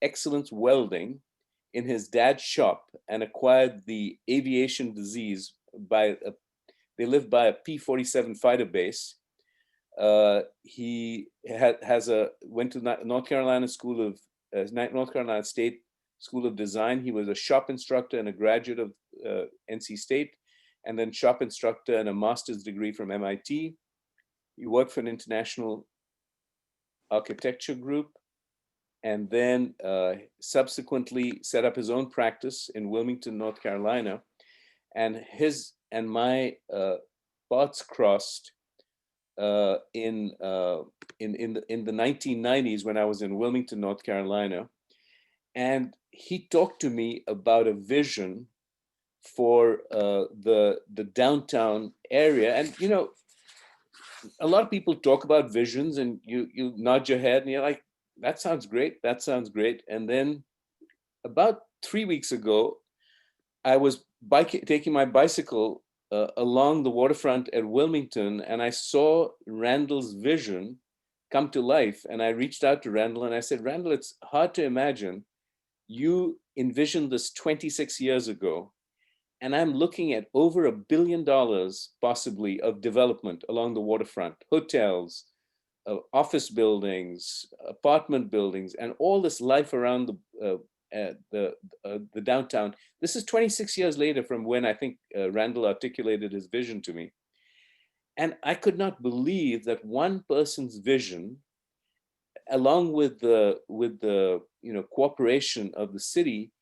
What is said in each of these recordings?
excellence welding in his dad's shop and acquired the aviation disease they lived by a P-47 fighter base. He went to North Carolina North Carolina State School of Design. He was a shop instructor and a graduate of NC State, and then shop instructor and a master's degree from MIT. He worked for an international architecture group, and then subsequently set up his own practice in Wilmington, North Carolina. And his and my paths crossed in the 1990s when I was in Wilmington, North Carolina. And he talked to me about a vision for the downtown area. And you know, a lot of people talk about visions, and you nod your head, and you're like, that sounds great. That sounds great. And then about 3 weeks ago, I was taking my bicycle along the waterfront at Wilmington, and I saw Randall's vision come to life. And I reached out to Randall and I said, Randall, it's hard to imagine. You envisioned this 26 years ago, and I'm looking at over $1 billion possibly of development along the waterfront, hotels, office buildings, apartment buildings, and all this life around the downtown. This is 26 years later from when I think Randall articulated his vision to me. And I could not believe that one person's vision, along with the cooperation of the city,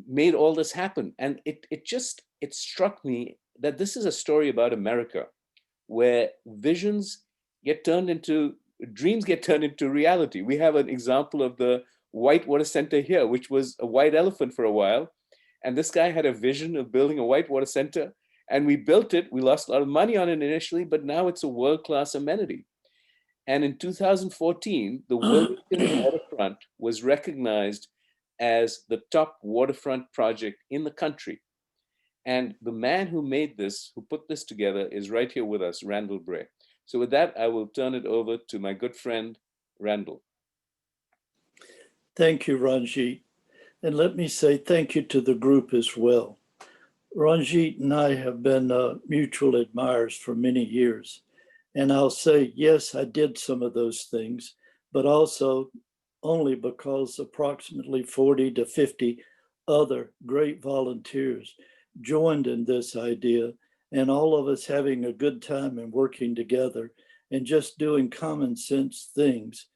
made all this happen. And it struck me that this is a story about America, where dreams get turned into reality. We have an example of the Whitewater Center here, which was a white elephant for a while. And this guy had a vision of building a whitewater center, and we built it. We lost a lot of money on it initially, but now it's a world-class amenity. And in 2014, the Wilmington waterfront was recognized as the top waterfront project in the country. And the man who put this together, is right here with us, Randall Bray. So with that, I will turn it over to my good friend, Randall. Thank you, Ranjit. And let me say thank you to the group as well. Ranjit and I have been mutual admirers for many years. And I'll say, yes, I did some of those things, but also only because approximately 40 to 50 other great volunteers joined in this idea, and all of us having a good time and working together and just doing common sense things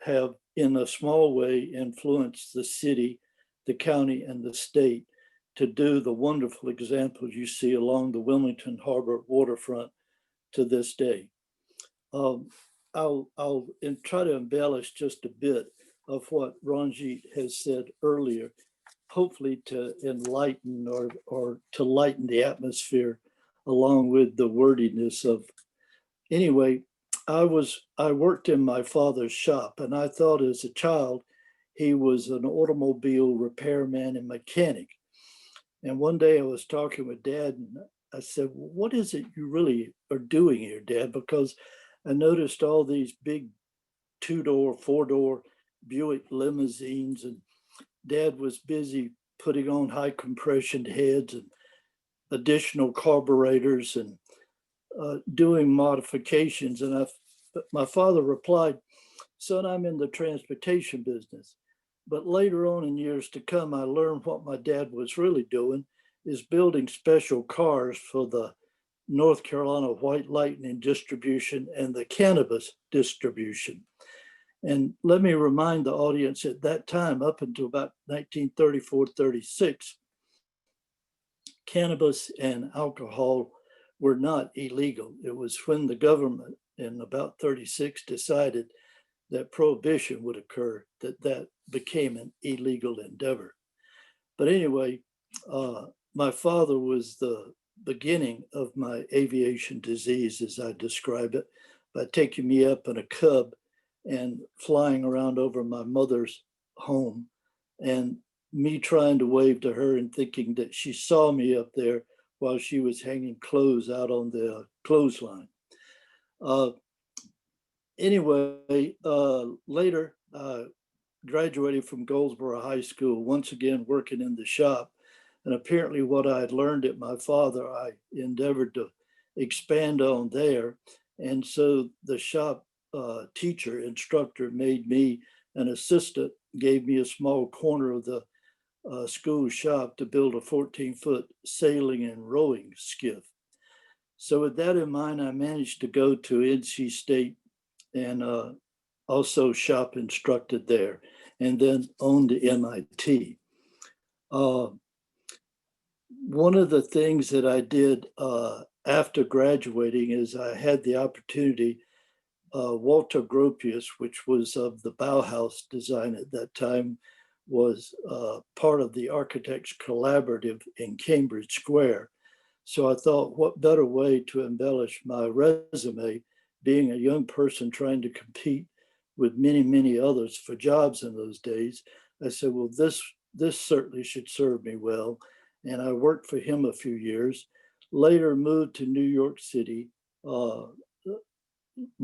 have in a small way influenced the city, the county, and the state to do the wonderful examples you see along the Wilmington Harbour waterfront to this day. I'll try to embellish just a bit of what Ranjit has said earlier, hopefully to enlighten or to lighten the atmosphere along with the wordiness of. Anyway, I worked in my father's shop, and I thought as a child he was an automobile repairman and mechanic. And one day I was talking with Dad, and I said, what is it you really are doing here, Dad? Because I noticed all these big 2-door, 4-door Buick limousines, and Dad was busy putting on high compression heads and additional carburetors and doing modifications. And my father replied, son, I'm in the transportation business. But later on in years to come, I learned what my dad was really doing is building special cars for the North Carolina White Lightning distribution and the cannabis distribution. And let me remind the audience at that time, up until about 1934-36, cannabis and alcohol were not illegal. It was when the government in about 36 decided that prohibition would occur that became an illegal endeavor. But anyway, my father was the beginning of my aviation disease, as I describe it, by taking me up in a Cub and flying around over my mother's home, and me trying to wave to her and thinking that she saw me up there while she was hanging clothes out on the clothesline. Anyway, later, graduated from Goldsboro High School, once again working in the shop. And apparently what I had learned at my father, I endeavored to expand on there. And so the shop teacher, instructor made me an assistant, gave me a small corner of the school shop to build a 14-foot sailing and rowing skiff. So with that in mind, I managed to go to NC State and also shop instructed there, and then owned the MIT. One of the things that I did after graduating is I had the opportunity, Walter Gropius, which was of the Bauhaus design at that time, was part of the Architects Collaborative in Cambridge Square. So I thought, what better way to embellish my resume, being a young person trying to compete with many, many others for jobs in those days. I said, well, this certainly should serve me well. And I worked for him a few years, later moved to New York City, New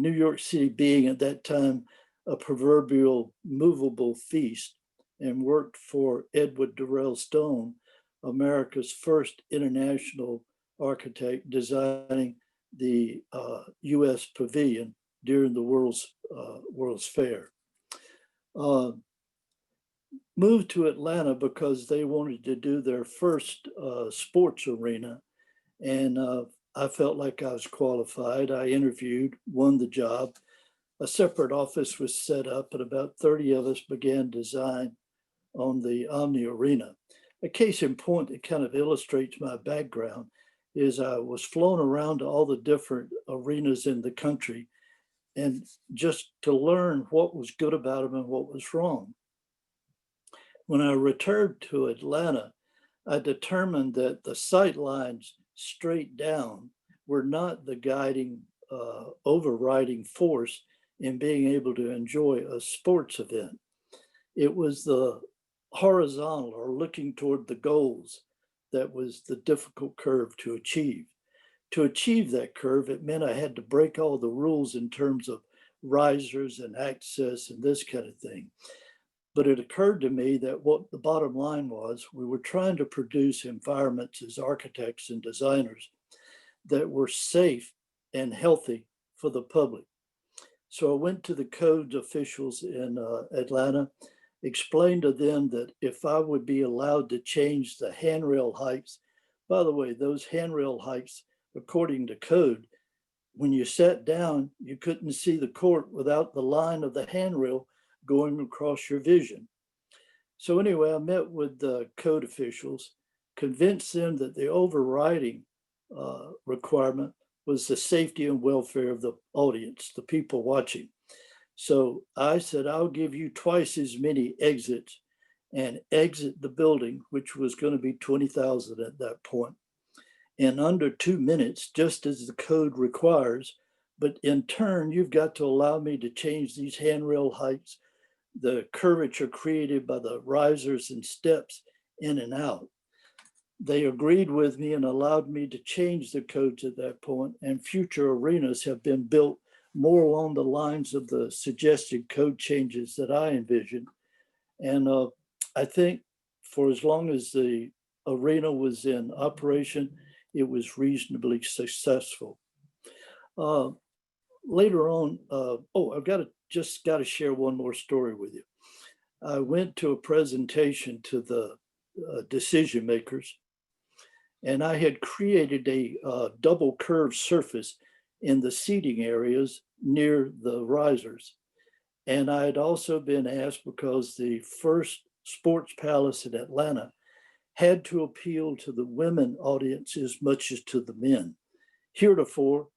York City being at that time a proverbial movable feast, and worked for Edward Durrell Stone, America's first international architect, designing the US Pavilion during the World's Fair. Moved to Atlanta because they wanted to do their first sports arena, and I felt like I was qualified. I interviewed, won the job. A separate office was set up, and about 30 of us began design on the Omni Arena. A case in point that kind of illustrates my background is I was flown around to all the different arenas in the country, and just to learn what was good about them and what was wrong. When I returned to Atlanta, I determined that the sight lines straight down were not the guiding, overriding force in being able to enjoy a sports event. It was the horizontal, or looking toward the goals, that was the difficult curve to achieve. To achieve that curve, it meant I had to break all the rules in terms of risers and access and this kind of thing. But it occurred to me that what the bottom line was, we were trying to produce environments as architects and designers that were safe and healthy for the public. So I went to the code officials in Atlanta, explained to them that if I would be allowed to change the handrail heights, by the way, those handrail heights, according to code, when you sat down, you couldn't see the court without the line of the handrail going across your vision. So anyway, I met with the code officials, convinced them that the overriding requirement was the safety and welfare of the audience, the people watching. So I said, I'll give you twice as many exits and exit the building, which was going to be 20,000 at that point, in under 2 minutes, just as the code requires. But in turn, you've got to allow me to change these handrail heights, the curvature created by the risers and steps in and out. They agreed with me and allowed me to change the codes at that point, and future arenas have been built more along the lines of the suggested code changes that I envisioned. And I think for as long as the arena was in operation, it was reasonably successful. Later on, I've got to share one more story with you. I went to a presentation to the decision makers, and I had created a double curved surface in the seating areas near the risers. And I had also been asked, because the first sports palace in Atlanta had to appeal to the women audience as much as to the men. Heretofore,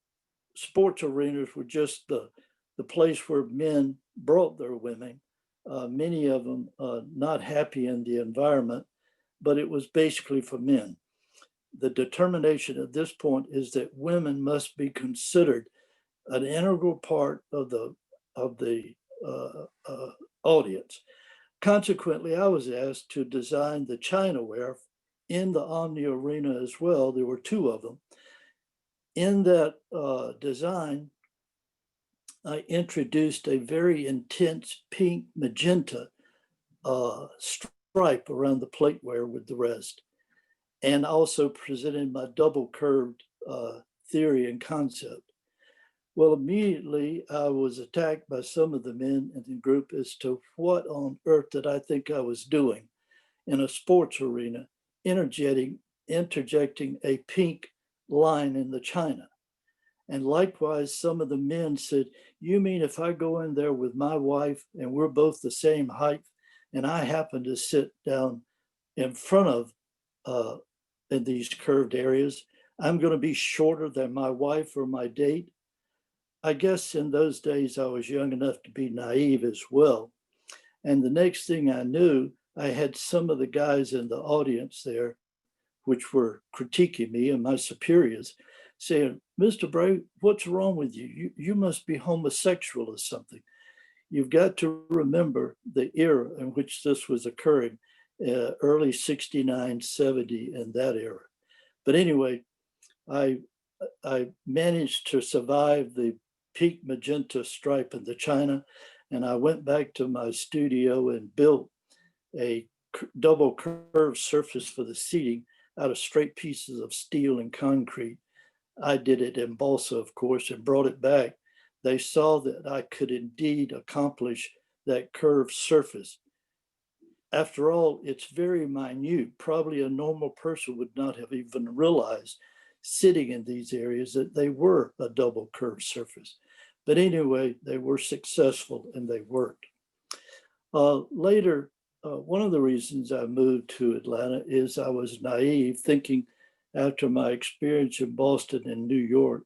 sports arenas were just the place where men brought their women, many of them not happy in the environment, but it was basically for men. The determination at this point is that women must be considered an integral part of the audience. Consequently, I was asked to design the Chinaware in the Omni Arena as well. There were 2 of them. In that design, I introduced a very intense pink magenta stripe around the plateware with the rest, and also presented my double curved theory and concept. Well, immediately I was attacked by some of the men in the group as to what on earth did I think I was doing in a sports arena, interjecting a pink line in the china. And likewise, some of the men said, you mean if I go in there with my wife and we're both the same height and I happen to sit down in front of in these curved areas, I'm going to be shorter than my wife or my date? I guess in those days I was young enough to be naive as well. And the next thing I knew, I had some of the guys in the audience there, which were critiquing me and my superiors, saying, Mr. Bray, what's wrong with you? You must be homosexual or something. You've got to remember the era in which this was occurring, early 69, 70, in that era. But anyway, I managed to survive the pink magenta stripe in the china, and I went back to my studio and built a double curved surface for the seating out of straight pieces of steel and concrete. I did it in balsa, of course, and brought it back. They saw that I could indeed accomplish that curved surface. After all, it's very minute. Probably a normal person would not have even realized sitting in these areas that they were a double curved surface. But anyway, they were successful and they worked. Later, one of the reasons I moved to Atlanta is I was naive, thinking after my experience in Boston and New York,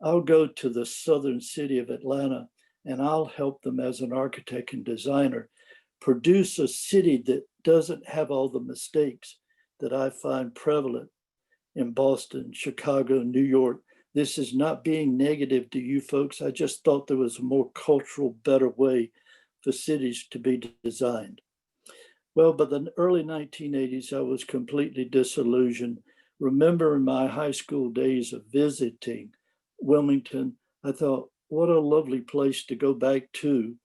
I'll go to the southern city of Atlanta and I'll help them as an architect and designer produce a city that doesn't have all the mistakes that I find prevalent in Boston, Chicago, New York. This is not being negative to you folks. I just thought there was a more cultural, better way for cities to be designed. Well, by the early 1980s, I was completely disillusioned. Remembering my high school days of visiting Wilmington, I thought, what a lovely place to go back to.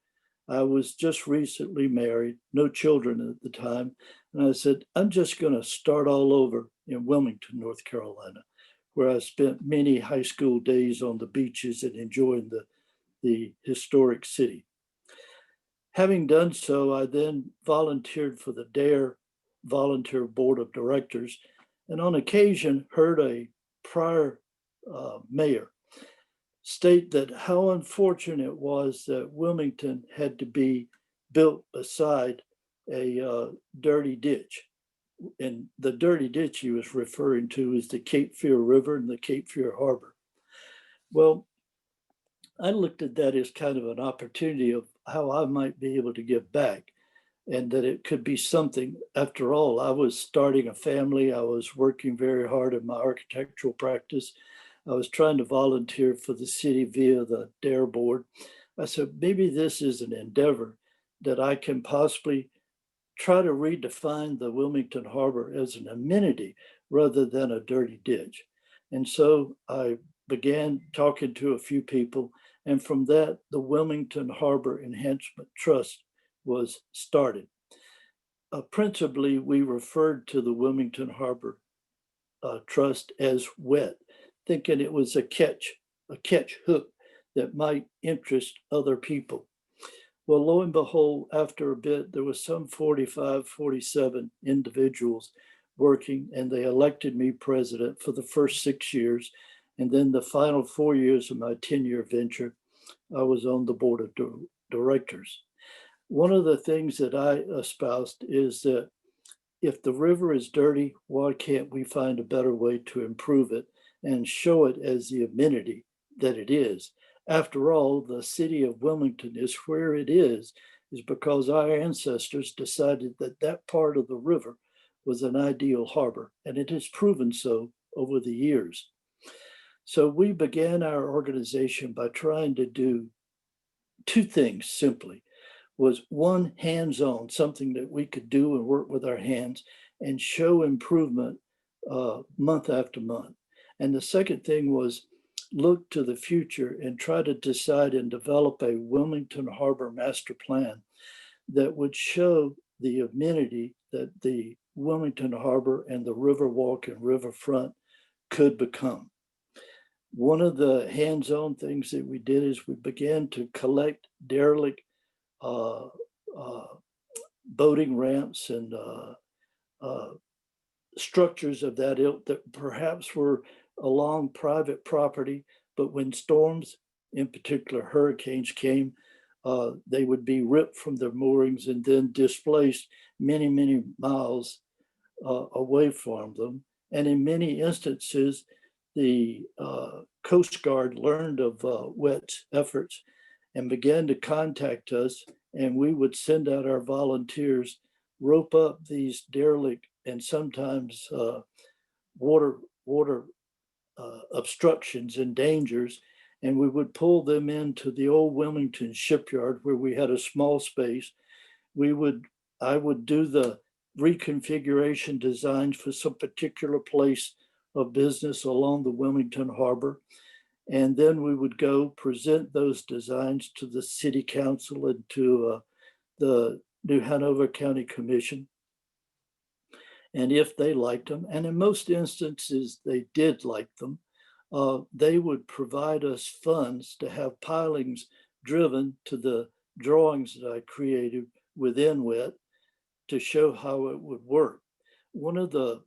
I was just recently married, no children at the time. And I said, I'm just going to start all over in Wilmington, North Carolina, where I spent many high school days on the beaches and enjoying the historic city. Having done so, I then volunteered for the DARE Volunteer Board of Directors, and on occasion heard a prior mayor state that how unfortunate it was that Wilmington had to be built beside a dirty ditch. And the dirty ditch he was referring to is the Cape Fear River and the Cape Fear Harbor. Well, I looked at that as kind of an opportunity of how I might be able to give back, and that it could be something. After all, I was starting a family. I was working very hard in my architectural practice. I was trying to volunteer for the city via the DARE board. I said, maybe this is an endeavor that I can possibly try to redefine the Wilmington Harbor as an amenity rather than a dirty ditch. And so I began talking to a few people. And from that, the Wilmington Harbor Enhancement Trust was started. Principally, we referred to the Wilmington Harbor Trust as WHET, thinking it was a catch hook that might interest other people. Well, lo and behold, after a bit, there was some 45, 47 individuals working, and they elected me president for the first 6 years. And then the final 4 years of my 10-year venture, I was on the board of directors. One of the things that I espoused is that if the river is dirty, why can't we find a better way to improve it and show it as the amenity that it is? After all, the city of Wilmington is where it is because our ancestors decided that that part of the river was an ideal harbor, and it has proven so over the years. So we began our organization by trying to do two things simply. Was one, hands-on, something that we could do and work with our hands and show improvement month after month. And the second thing was look to the future and try to decide and develop a Wilmington Harbor master plan that would show the amenity that the Wilmington Harbor and the Riverwalk and Riverfront could become. One of the hands-on things that we did is we began to collect derelict boating ramps and structures of that ilk that perhaps were along private property, but when storms, in particular hurricanes, came, they would be ripped from their moorings and then displaced many, many miles away from them. And in many instances, the Coast Guard learned of WHET's efforts and began to contact us, and we would send out our volunteers, rope up these derelict and sometimes water obstructions and dangers, and we would pull them into the old Wilmington shipyard where we had a small space. I would do the reconfiguration designs for some particular place of business along the Wilmington Harbor. And then we would go present those designs to the city council and to the New Hanover County Commission. And if they liked them, and in most instances they did like them, they would provide us funds to have pilings driven to the drawings that I created within WHET to show how it would work. One of the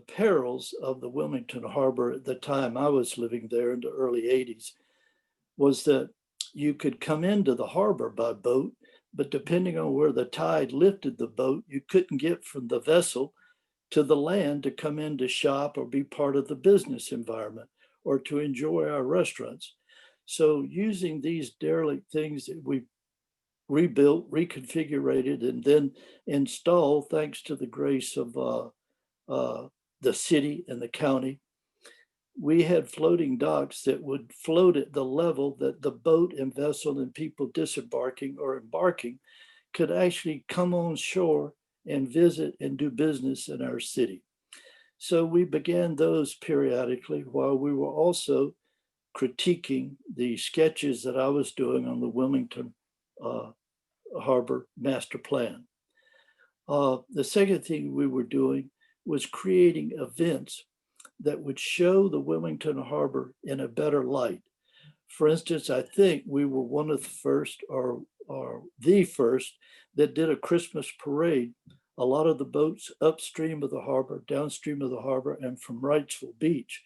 perils of the Wilmington Harbor at the time I was living there in the early 80s was that you could come into the harbor by boat, but depending on where the tide lifted the boat, you couldn't get from the vessel to the land to come in to shop or be part of the business environment or to enjoy our restaurants. So using these derelict things that we rebuilt, reconfigured, and then installed, thanks to the grace of the city and the county, we had floating docks that would float at the level that the boat and vessel and people disembarking or embarking could actually come on shore and visit and do business in our city. So we began those periodically while we were also critiquing the sketches that I was doing on the Wilmington Harbor Master Plan. The second thing we were doing was creating events that would show the Wilmington Harbor in a better light. For instance, I think we were one of the first or the first that did a Christmas parade. A lot of the boats upstream of the harbor, downstream of the harbor, and from Wrightsville Beach.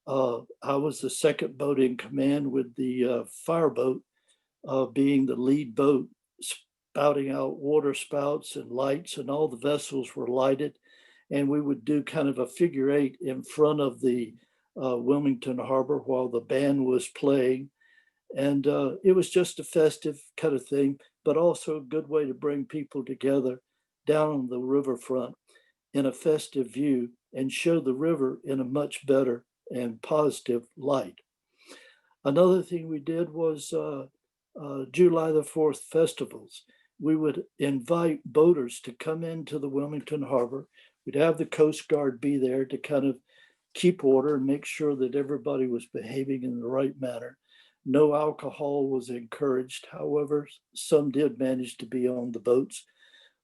I was the second boat in command with the fireboat being the lead boat, spouting out water spouts and lights, and all the vessels were lighted. And we would do kind of a figure eight in front of the Wilmington Harbor while the band was playing. And it was just a festive kind of thing, but also a good way to bring people together down on the riverfront in a festive view and show the river in a much better and positive light. Another thing we did was July the 4th festivals. We would invite boaters to come into the Wilmington Harbor. We'd have the Coast Guard be there to kind of keep order and make sure that everybody was behaving in the right manner. No alcohol was encouraged. However, some did manage to be on the boats.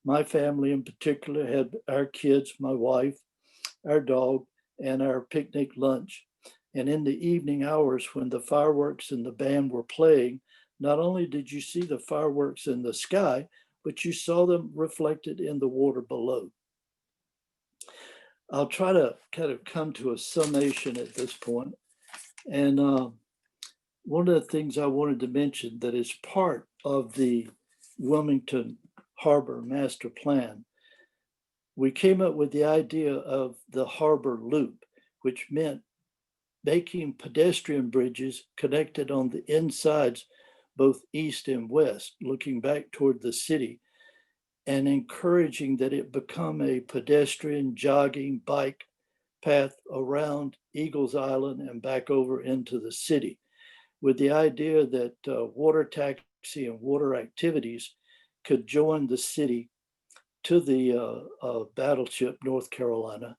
My family in particular had our kids, my wife, our dog, and our picnic lunch. And in the evening hours when the fireworks and the band were playing, not only did you see the fireworks in the sky, but you saw them reflected in the water below. I'll try to kind of come to a summation at this point. And one of the things I wanted to mention that is part of the Wilmington Harbor Master Plan, we came up with the idea of the harbor loop, which meant making pedestrian bridges connected on the insides, both east and west, looking back toward the city, and encouraging that it become a pedestrian jogging bike path around Eagles Island and back over into the city, with the idea that water taxi and water activities could join the city to the battleship North Carolina.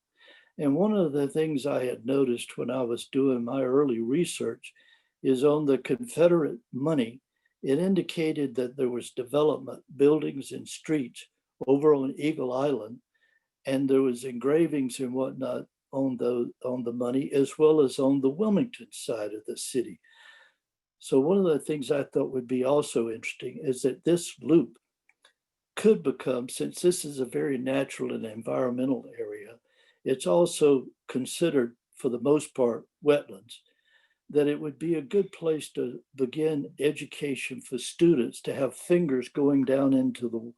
And one of the things I had noticed when I was doing my early research is on the Confederate money, it indicated that there was development, buildings and streets over on Eagle Island, and there was engravings and whatnot on the money, as well as on the Wilmington side of the city. So one of the things I thought would be also interesting is that this loop could become, since this is a very natural and environmental area, it's also considered for the most part wetlands, that it would be a good place to begin education for students to have fingers going down into the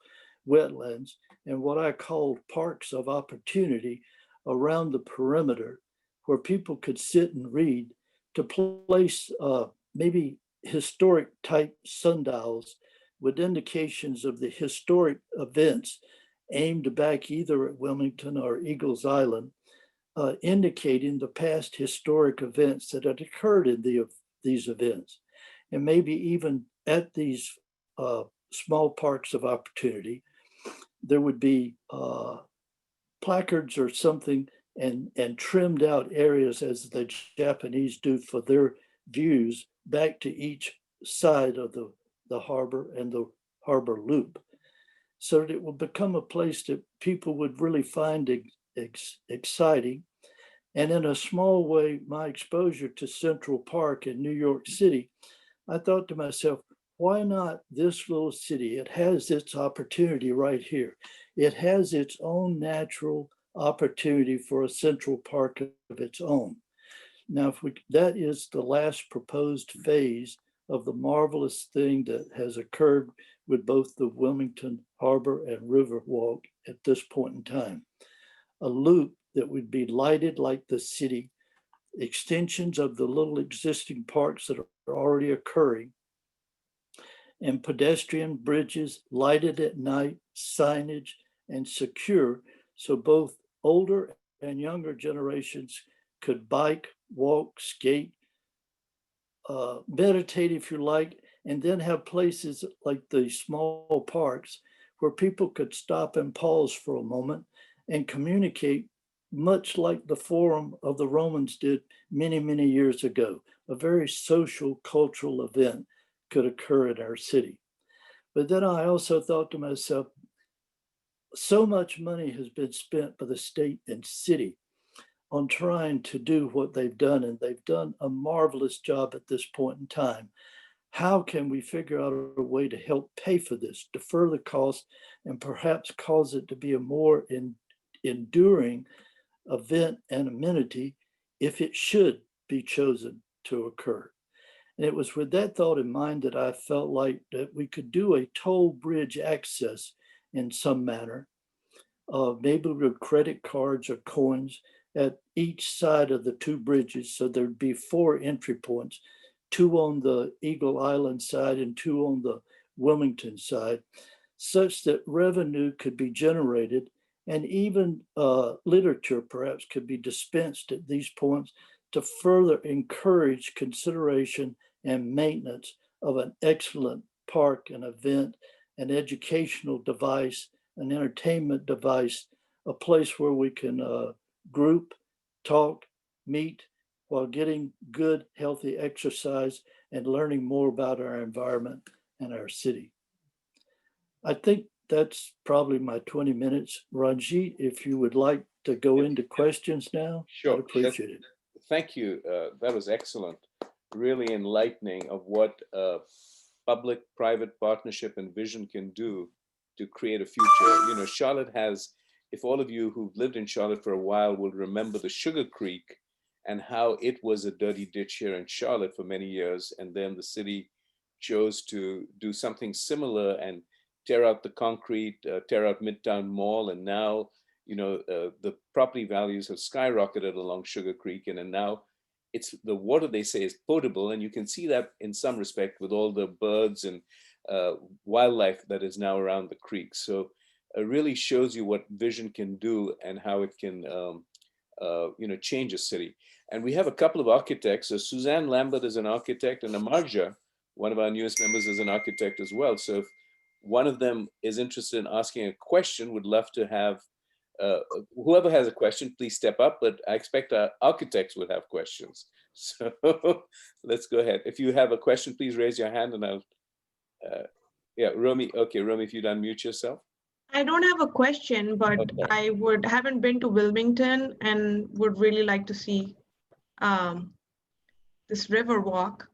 wetlands and what I called parks of opportunity around the perimeter where people could sit and read, to place maybe historic type sundials with indications of the historic events aimed back either at Wilmington or Eagles Island, indicating the past historic events that had occurred in these events. And maybe even at these small parks of opportunity, there would be placards or something and trimmed out areas as the Japanese do for their views back to each side of the harbor and the harbor loop, so that it will become a place that people would really find exciting. And in a small way, my exposure to Central Park in New York City, I thought to myself, why not this little city? It has its opportunity right here. It has its own natural opportunity for a Central Park of its own. Now, that is the last proposed phase of the marvelous thing that has occurred with both the Wilmington Harbor and Riverwalk at this point in time. A loop that would be lighted like the city, extensions of the little existing parks that are already occurring, and pedestrian bridges lighted at night, signage, and secure, so both older and younger generations could bike, walk, skate, meditate if you like, and then have places like the small parks where people could stop and pause for a moment and communicate, much like the Forum of the Romans did many, many years ago. A very social, cultural event could occur in our city. But then I also thought to myself, so much money has been spent by the state and city on trying to do what they've done, and they've done a marvelous job at this point in time. How can we figure out a way to help pay for this, defer the cost, and perhaps cause it to be a more enduring event and amenity if it should be chosen to occur? And it was with that thought in mind that I felt like that we could do a toll bridge access in some manner, maybe with credit cards or coins at each side of the two bridges. So there'd be 4 entry points, 2 on the Eagle Island side and 2 on the Wilmington side, such that revenue could be generated and even literature perhaps could be dispensed at these points to further encourage consideration and maintenance of an excellent park, an event, an educational device, an entertainment device, a place where we can group, talk, meet, while getting good, healthy exercise and learning more about our environment and our city. I think that's probably my 20 minutes. Ranjit, if you would like to go into questions now, Sure. I'd appreciate it. Thank you. That was excellent. Really enlightening of what public-private partnership and vision can do to create a future. You know, Charlotte has, if all of you who've lived in Charlotte for a while will remember the Sugar Creek and how it was a dirty ditch here in Charlotte for many years. And then the city chose to do something similar and tear out the concrete, tear out Midtown Mall. And now, you know, the property values have skyrocketed along Sugar Creek. And now it's the water, they say, is potable. And you can see that in some respect with all the birds and wildlife that is now around the creek. So it really shows you what vision can do and how it can, you know, change a city. And we have a couple of architects. So Suzanne Lambert is an architect, and Amarja, one of our newest members, is an architect as well. So if one of them is interested in asking a question, would love to have, whoever has a question, please step up, but I expect our architects would have questions. So let's go ahead. If you have a question, please raise your hand and I'll, yeah, Romy. Okay, Romy, if you'd unmute yourself. I don't have a question, but Okay. I haven't been to Wilmington and would really like to see this river walk.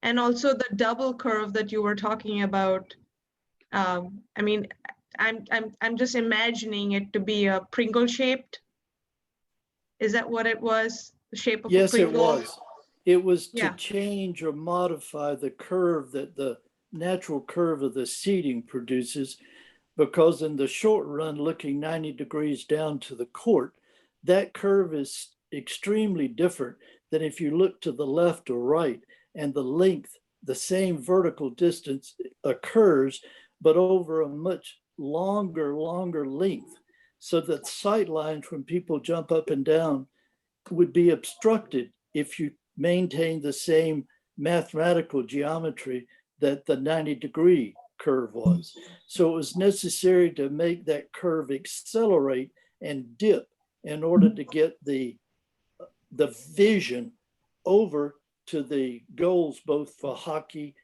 And also the double curve that you were talking about. I mean, I'm just imagining it to be a Pringle shaped. Is that what it was? The shape of a Yes, it Pringle? was. It was to Yeah. change or modify the curve that the natural curve of the seating produces, because in the short run, looking 90 degrees down to the court, that curve is extremely different than if you look to the left or right, and the length, the same vertical distance occurs, but over a much longer length. So that sight lines when people jump up and down would be obstructed if you maintain the same mathematical geometry that the 90-degree curve was. So it was necessary to make that curve accelerate and dip in order to get the vision over to the goals, both for hockey,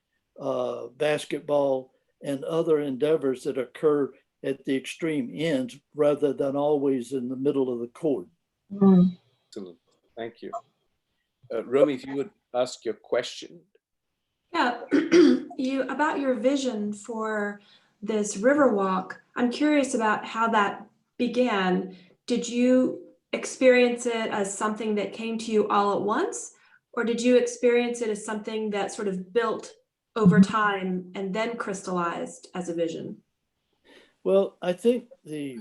basketball, and other endeavors that occur at the extreme ends rather than always in the middle of the court. Excellent. Thank you. Romy, if you would ask your question. Yeah, about your vision for this river walk, I'm curious about how that began. Did you experience it as something that came to you all at once, or did you experience it as something that sort of built over time and then crystallized as a vision? Well, I think the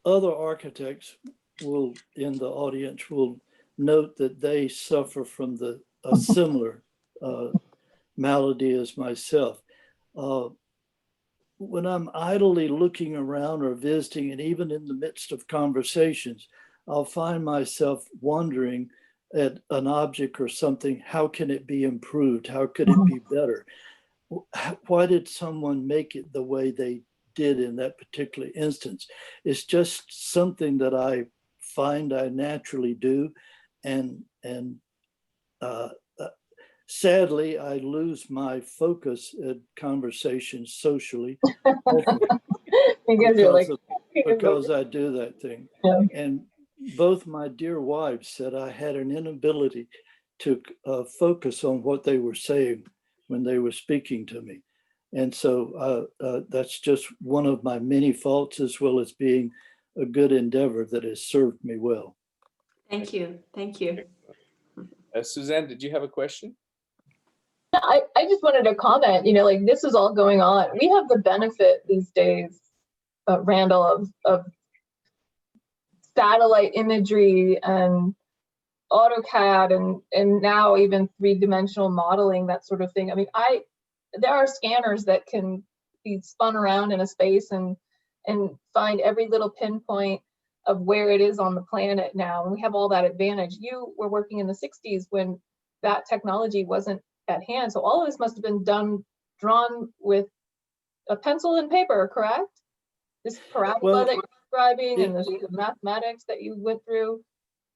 other architects in the audience will note that they suffer from a similar malady as myself. When I'm idly looking around or visiting, and even in the midst of conversations, I'll find myself wondering at an object or something, how can it be improved? How could it be better? Why did someone make it the way they did in that particular instance? It's just something that I find I naturally do. And sadly, I lose my focus at conversations socially because I do that thing. Yeah. And both my dear wives said I had an inability to focus on what they were saying when they were speaking to me. And so that's just one of my many faults, as well as being a good endeavor that has served me well. Thank you. Thank you. Suzanne, did you have a question? I just wanted to comment, like this is all going on. We have the benefit these days, Randall, of satellite imagery and AutoCAD and now even three-dimensional modeling, that sort of thing. I mean, there are scanners that can be spun around in a space and find every little pinpoint of where it is on the planet now. And we have all that advantage. You were working in the 60s when that technology wasn't at hand. So all of this must have been drawn with a pencil and paper, correct? This parabola that you're describing and the mathematics that you went through.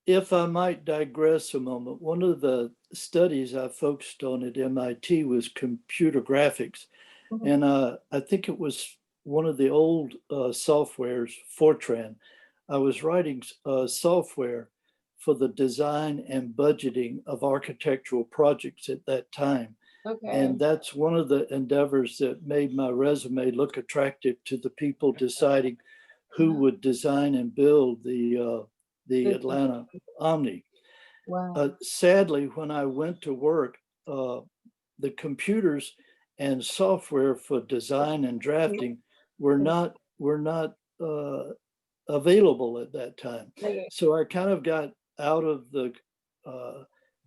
If I might digress a moment, one of the studies I focused on at MIT was computer graphics. Mm-hmm. And I think it was one of the old softwares, Fortran. I was writing software for the design and budgeting of architectural projects at that time. Okay. And that's one of the endeavors that made my resume look attractive to the people deciding who would design and build the Atlanta Omni. Wow. Sadly, when I went to work, the computers and software for design and drafting were not available at that time. Okay. So I kind of got out of the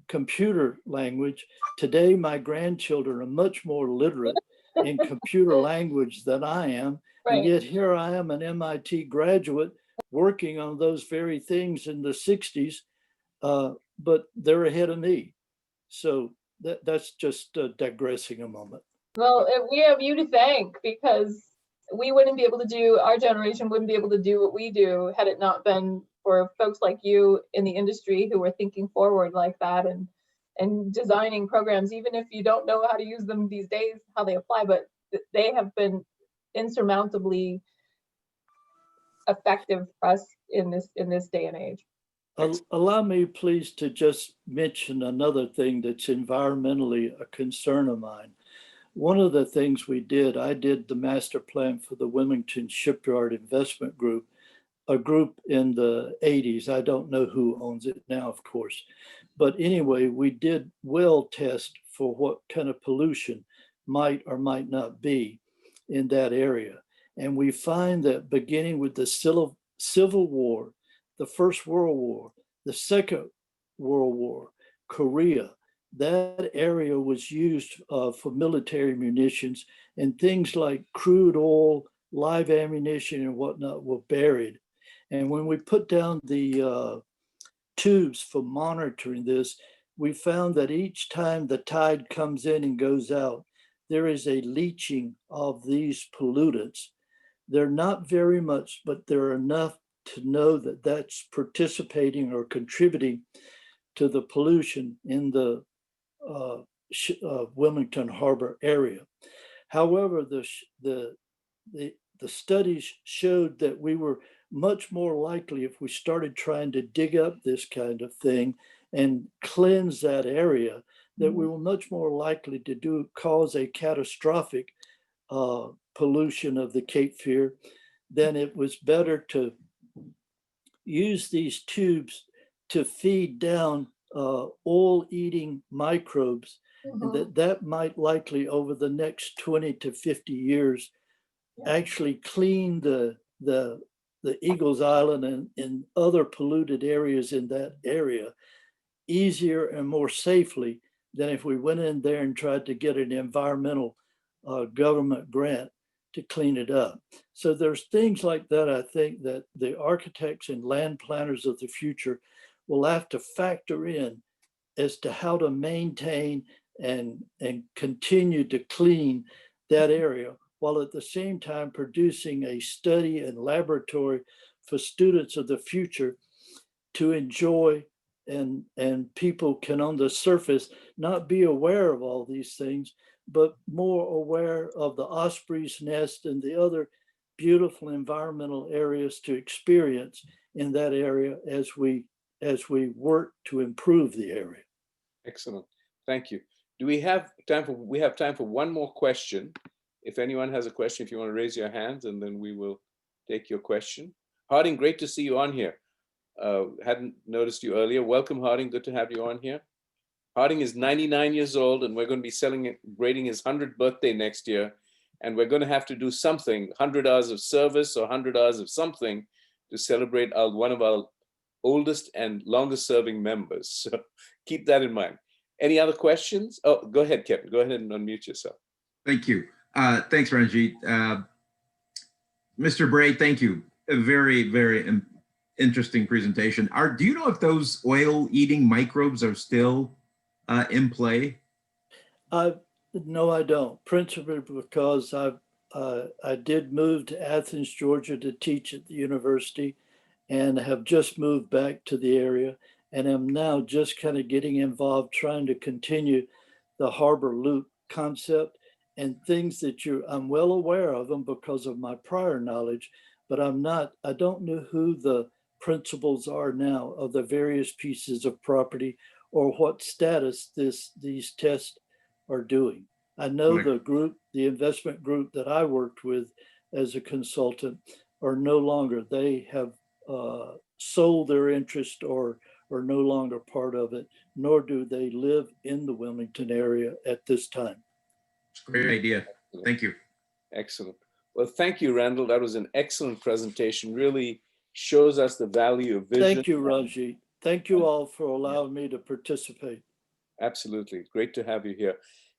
computer language. Today, my grandchildren are much more literate in computer language than I am. Right. And yet here I am, an MIT graduate, working on those very things in the 60s, but they're ahead of me. So that's just digressing a moment. Well, we have you to thank, because we wouldn't be able to do, our generation wouldn't be able to do what we do had it not been for folks like you in the industry who are thinking forward like that and designing programs, even if you don't know how to use them these days, how they apply, but they have been insurmountably effective for us in this day and age. Allow me, please, to just mention another thing that's environmentally a concern of mine. One of the things we did, I did the master plan for the Wilmington Shipyard Investment Group, a group in the 80s. I don't know who owns it now, of course. But anyway, we did well test for what kind of pollution might or might not be in that area. And we find that beginning with the Civil War, the First World War, the Second World War, Korea, that area was used for military munitions, and things like crude oil, live ammunition and whatnot were buried. And when we put down the tubes for monitoring this, we found that each time the tide comes in and goes out, there is a leaching of these pollutants. They're not very much, but they're enough to know that that's participating or contributing to the pollution in the Wilmington Harbour area. However, the studies showed that we were much more likely, if we started trying to dig up this kind of thing and cleanse that area, that we were much more likely to cause a catastrophic pollution of the Cape Fear. Then it was better to use these tubes to feed down oil-eating microbes, and that might likely over the next 20 to 50 years actually clean the Eagles Island and other polluted areas in that area easier and more safely than if we went in there and tried to get an environmental government grant to clean it up. So there's things like that, I think, that the architects and land planners of the future will have to factor in as to how to maintain and continue to clean that area, while at the same time producing a study and laboratory for students of the future to enjoy, and people can on the surface not be aware of all these things, but more aware of the osprey's nest and the other beautiful environmental areas to experience in that area as we work to improve the area. Excellent, thank you. Do we have time for one more question? If anyone has a question, if you want to raise your hands, and then we will take your question. Harding, great to see you on here. Hadn't noticed you earlier. Welcome, Harding, good to have you on here. Harding is 99 years old, and we're going to be celebrating his 100th birthday next year. And we're going to have to do something, 100 hours of service or 100 hours of something to celebrate one of our oldest and longest serving members. So keep that in mind. Any other questions? Oh, go ahead, Kevin. Go ahead and unmute yourself. Thank you. Thanks, Ranjit. Mr. Bray, thank you. A very, very interesting presentation. Do you know if those oil-eating microbes are still in play? No, I don't. Principally because I did move to Athens, Georgia to teach at the university, and have just moved back to the area, and am now just kind of getting involved trying to continue the harbor loop concept and things that I'm well aware of them because of my prior knowledge, but I don't know who the principals are now of the various pieces of property or what status these tests are doing. I know the investment group that I worked with as a consultant are no longer, they have sold their interest or are no longer part of it, nor do they live in the Wilmington area at this time. Great idea. Thank you. Excellent. Well, thank you, Randall. That was an excellent presentation. Really shows us the value of vision. Thank you, Ranjit. Thank you all for allowing me to participate. Absolutely. Great to have you here.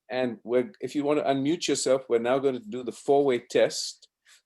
And if you want to unmute yourself, we're now going to do the four-way test.